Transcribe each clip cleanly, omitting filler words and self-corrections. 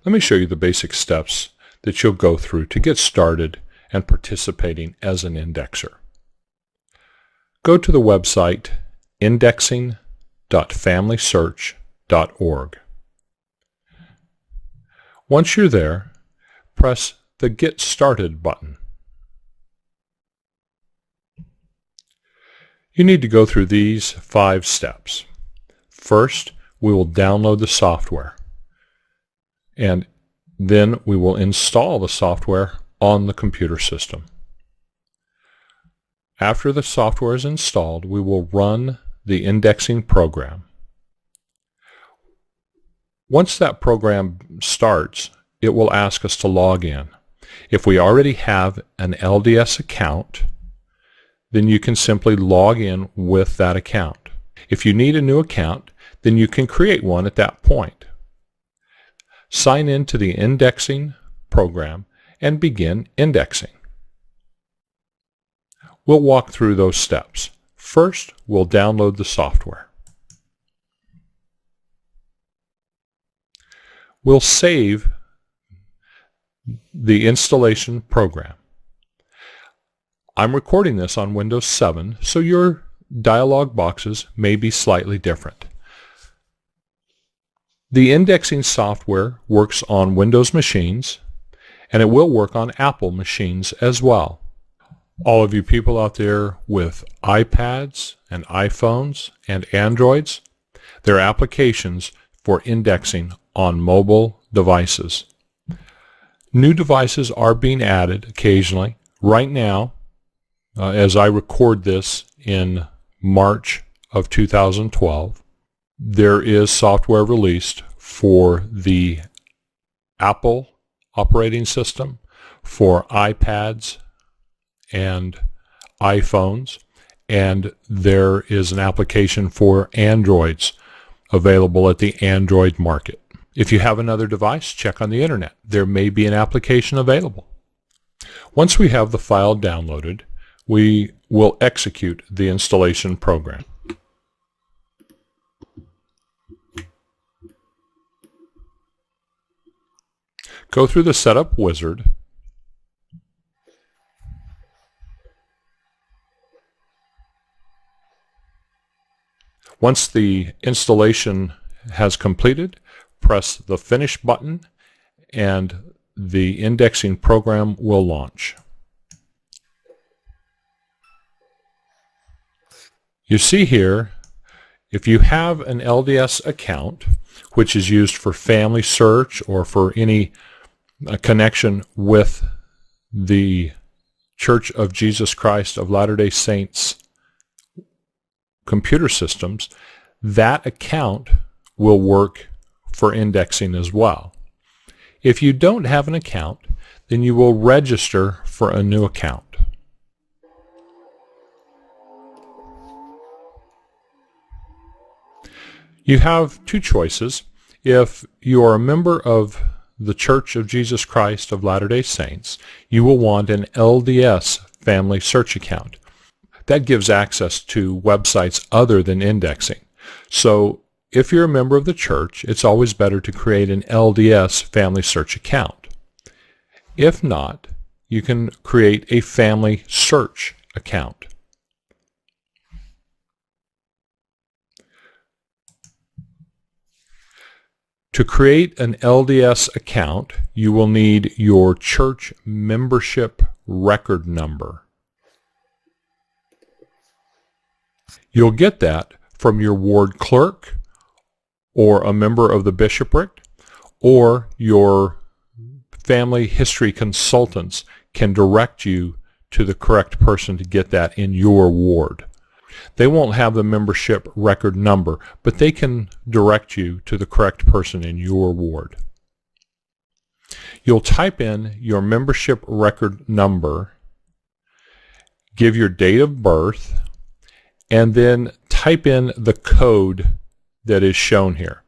Let me show you the basic steps that you'll go through to get started and participating as an indexer. Go to the website Indexing.wmv. Once you're there, press the Get Started button. You need to go through these 5 steps. First, we will download the software, and then we will install the software on the computer system. After the software is installed, we will run the indexing program. Once that program starts, it will ask us to log in. If we already have an LDS account, then you can simply log in with that account. If you need a new account, then you can create one at that point. Sign in to the indexing program and begin indexing. We'll walk through those steps. First, we'll download the software. We'll save the installation program. I'm recording this on Windows 7, so your dialog boxes may be slightly different. The indexing software works on Windows machines, and it will work on Apple machines as well. All of you people out there with iPads and iPhones and Androids, there are applications for indexing on mobile devices. New devices are being added occasionally. Right now, as I record this in March of 2012, there is software released for the Apple operating system, for iPads and iPhones, and there is an application for Androids available at the Android market. If you have another device, check on the internet. There may be an application available. Once we have the file downloaded, we will execute the installation program. Go through the Setup Wizard. Once the installation has completed, press the Finish button and the indexing program will launch. You see here, if you have an LDS account, which is used for family search or for any connection with the Church of Jesus Christ of Latter-day Saints computer systems, that account will work for indexing as well. If you don't have an account, then you will register for a new account. You have 2 choices. If you are a member of the Church of Jesus Christ of Latter-day Saints, you will want an LDS family search account. That gives access to websites other than indexing. So if you're a member of the church, it's always better to create an LDS family search account. If not, you can create a family search account. To create an LDS account, you will need your church membership record number. You'll get that from your ward clerk or a member of the bishopric, or your family history consultants can direct you to the correct person to get that in your ward. They won't have the membership record number, but they can direct you to the correct person in your ward. You'll type in your membership record number, give your date of birth, and then type in the code that is shown here.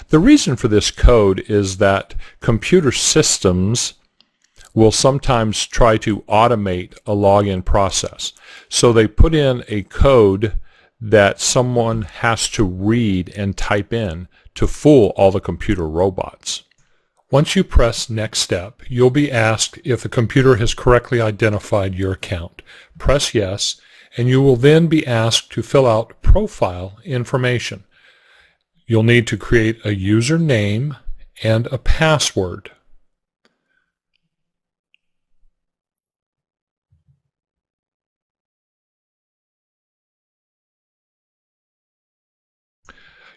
The reason for this code is that computer systems will sometimes try to automate a login process. So they put in a code that someone has to read and type in to fool all the computer robots. Once you press Next Step, you'll be asked if the computer has correctly identified your account. Press Yes, and you will then be asked to fill out profile information. You'll need to create a username and a password.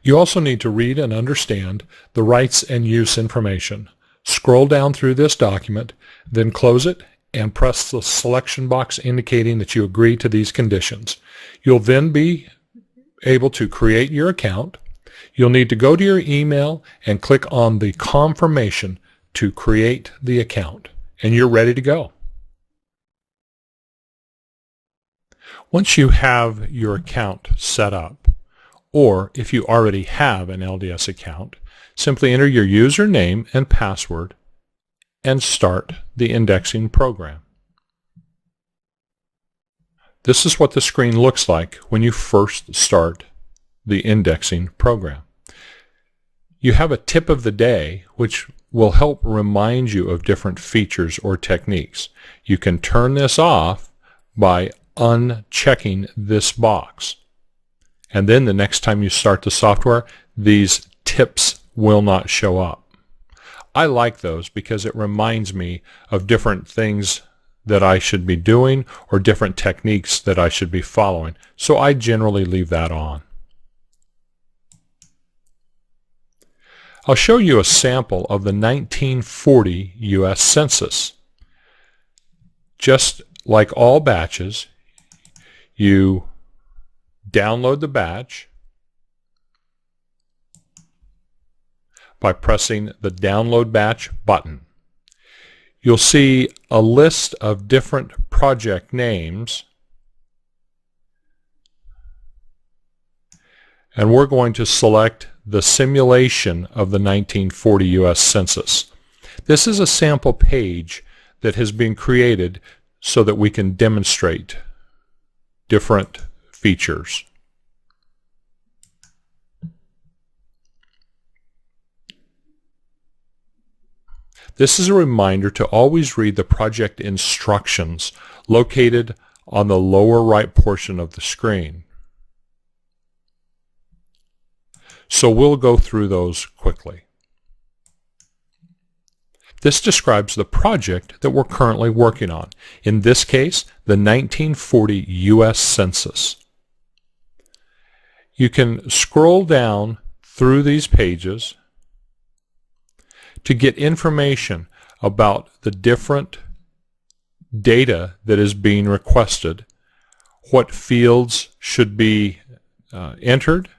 You also need to read and understand the rights and use information. Scroll down through this document, then close it and press the selection box indicating that you agree to these conditions. You'll then be able to create your account. You'll need to go to your email and click on the confirmation to create the account, and you're ready to go. Once you have your account set up, or if you already have an LDS account, simply enter your username and password and start the indexing program. This is what the screen looks like when you first start the indexing program. You have a tip of the day which will help remind you of different features or techniques. You can turn this off by unchecking this box. And then the next time you start the software, these tips will not show up. I like those because it reminds me of different things that I should be doing or different techniques that I should be following. So I generally leave that on. I'll show you a sample of the 1940 U.S. Census. Just like all batches, you download the batch by pressing the Download Batch button. You'll see a list of different project names, and we're going to select the simulation of the 1940 U.S. Census. This is a sample page that has been created so that we can demonstrate different features. This is a reminder to always read the project instructions located on the lower right portion of the screen. So we'll go through those quickly. This describes the project that we're currently working on. In this case, the 1940 U.S. Census. You can scroll down through these pages to get information about the different data that is being requested, what fields should be entered,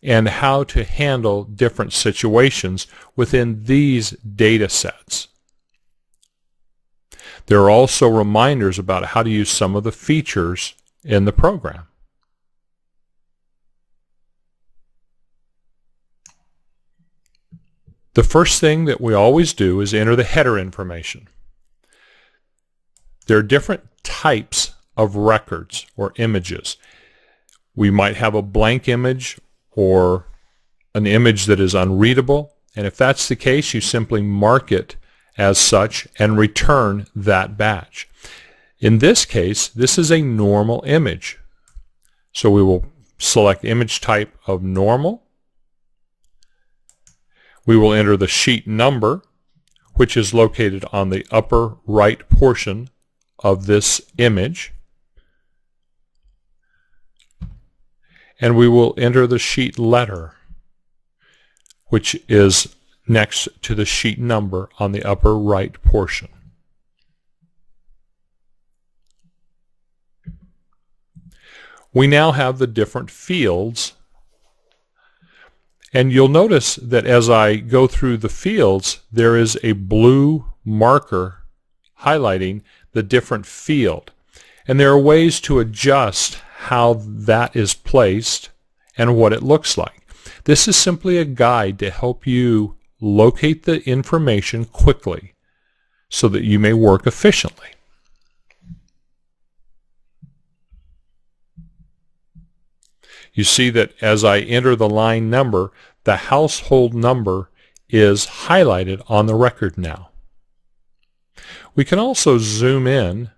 and how to handle different situations within these data sets. There are also reminders about how to use some of the features in the program. The first thing that we always do is enter the header information. There are different types of records or images. We might have a blank image or an image that is unreadable, and if that's the case, you simply mark it as such and return that batch. In this case, this is a normal image. So we will select image type of normal. We will enter the sheet number, which is located on the upper right portion of this image. And we will enter the sheet letter, which is next to the sheet number on the upper right portion. We now have the different fields, and you'll notice that as I go through the fields, there is a blue marker highlighting the different field. And there are ways to adjust how that is placed and what it looks like. This is simply a guide to help you locate the information quickly so that you may work efficiently. You see that as I enter the line number, the household number is highlighted on the record now. We can also zoom in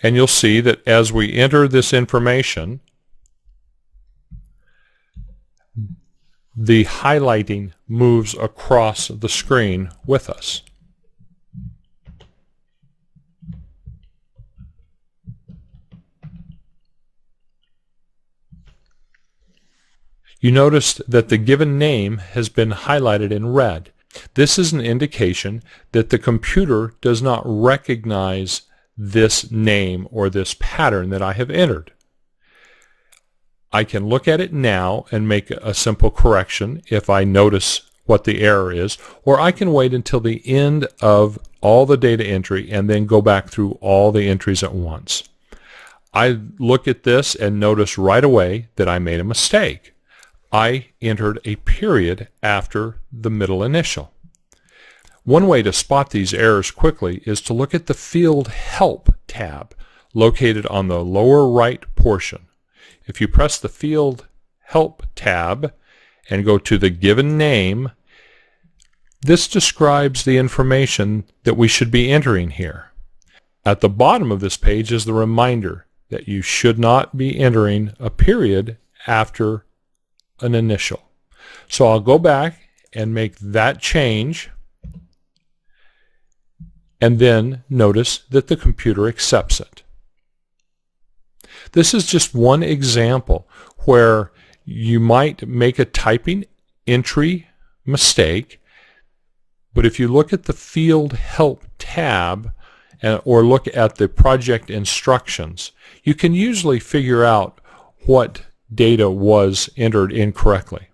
and you'll see that as we enter this information, the highlighting moves across the screen with us. You notice that the given name has been highlighted in red. This is an indication that the computer does not recognize this name or this pattern that I have entered. I can look at it now and make a simple correction if I notice what the error is, or I can wait until the end of all the data entry and then go back through all the entries at once. I look at this and notice right away that I made a mistake. I entered a period after the middle initial. One way to spot these errors quickly is to look at the Field Help tab located on the lower right portion. If you press the Field Help tab and go to the given name, this describes the information that we should be entering here. At the bottom of this page is the reminder that you should not be entering a period after an initial. So I'll go back and make that change, and then notice that the computer accepts it. This is just one example where you might make a typing entry mistake, but if you look at the Field Help tab or look at the project instructions, you can usually figure out what data was entered incorrectly.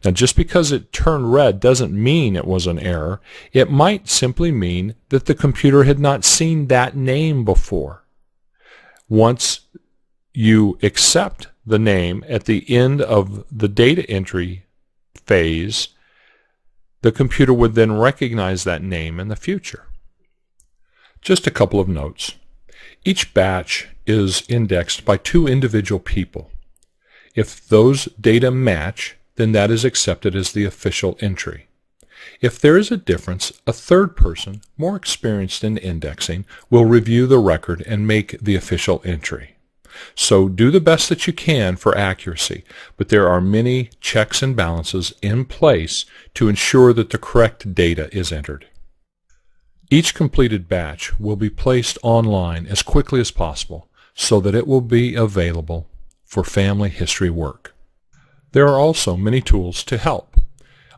Now, just because it turned red doesn't mean it was an error. It might simply mean that the computer had not seen that name before. Once you accept the name at the end of the data entry phase, the computer would then recognize that name in the future. Just a couple of notes. Each batch is indexed by 2 individual people. If those data match, then that is accepted as the official entry. If there is a difference, a third person, more experienced in indexing, will review the record and make the official entry. So do the best that you can for accuracy, but there are many checks and balances in place to ensure that the correct data is entered. Each completed batch will be placed online as quickly as possible so that it will be available for family history work. There are also many tools to help.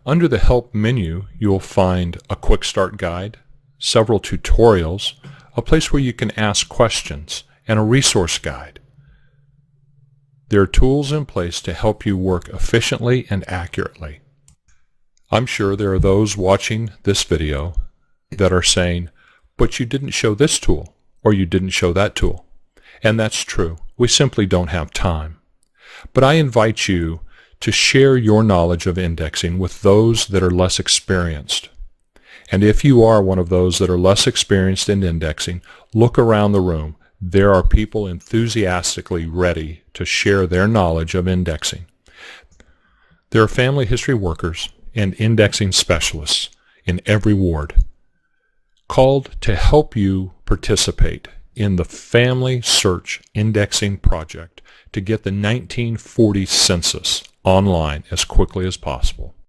Under the Help menu, you will find a quick start guide, several tutorials, a place where you can ask questions, and a resource guide. There are tools in place to help you work efficiently and accurately. I'm sure there are those watching this video that are saying, but you didn't show this tool, or you didn't show that tool. And that's true. We simply don't have time. But I invite you to share your knowledge of indexing with those that are less experienced. And if you are one of those that are less experienced in indexing, look around the room. There are people enthusiastically ready to share their knowledge of indexing. There are family history workers and indexing specialists in every ward called to help you participate in the Family Search Indexing Project to get the 1940 census online as quickly as possible.